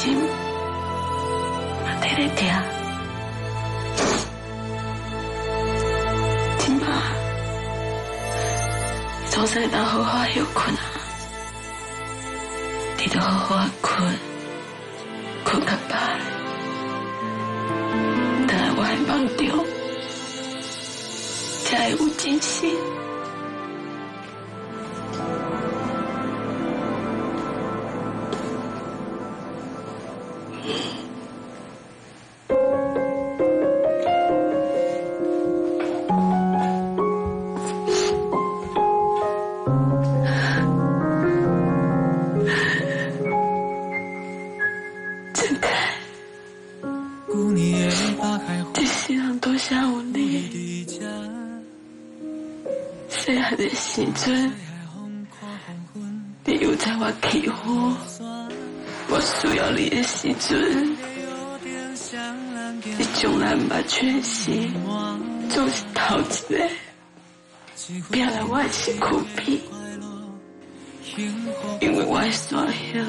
心在咧痛。今嘛，总是当好好休困啊，你就好好困，困较饱。等下我喺梦中，才会有精神。这世人多少有你，细汉的时阵，你又在我欺负我需要你的时阵，你从来不缺席，总是头一个拼来我的身躯边，因为我的山乡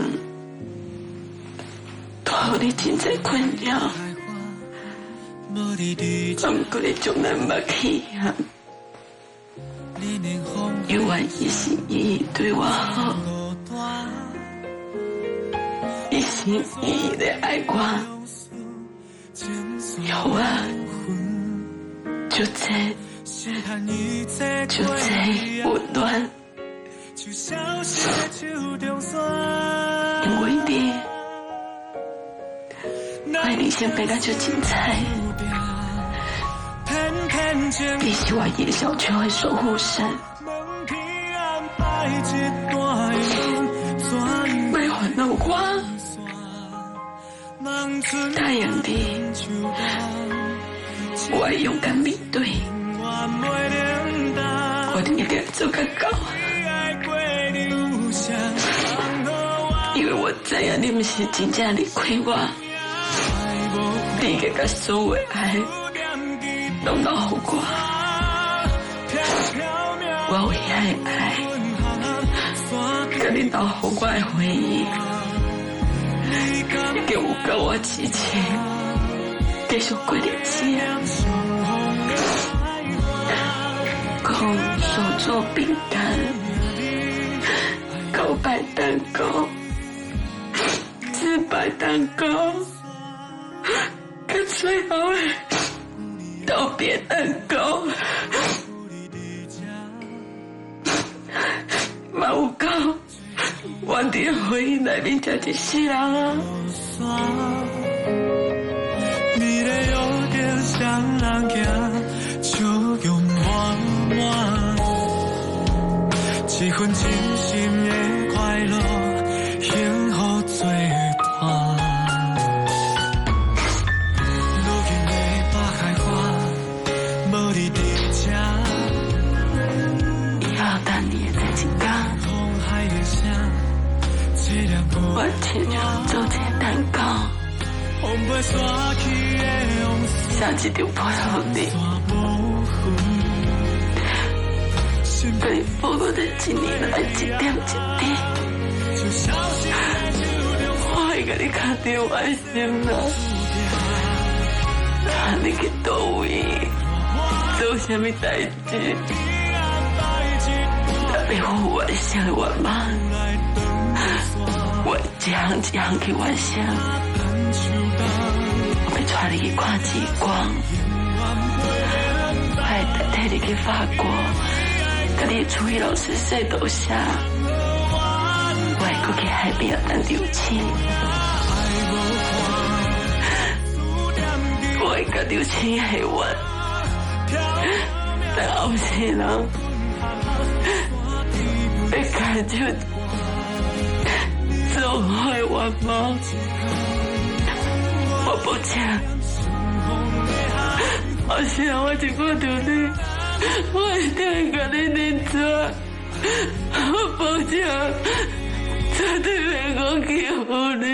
带予你真侪困扰。我毋过你从来不气憾，永远一心一意对我好，一心一意的爱我，有我就这温暖，因为你我的人生变得就精彩。你是我叶小秋的守护神，别烦恼我，答应你，我会勇敢面对，我一定做得到，因为我知影你不是真正离开我，你应该把所有的爱拢留予我，我为遐的爱，甲你留予我的回忆，已经有够我支持，继续过日子。讲手做饼干，9摆蛋糕，4摆蛋糕，跟最后的道别蛋糕，嘛有够，我伫回忆内面才一世人啊。你的有点像人行，笑容满满，一份真心的快乐，幸福最大。以后等你的再一天，我亲手做这个蛋糕，下一张配合你，跟你保护的一年来一点一滴，我会给你看到我的心啦，看你去倒位，做什么代志，特别符我的心愿吗？我一项一项去完成，我要带你去看极光，我会代替你去法国，甲你的厨艺老师说多谢，我会搁去海边等刘青，我会甲刘青下完，但后世人要感觉做坏我吗？我抱歉，后世人我一看到你，我一定会甲你认错，我抱歉，绝对袂讲欺负你。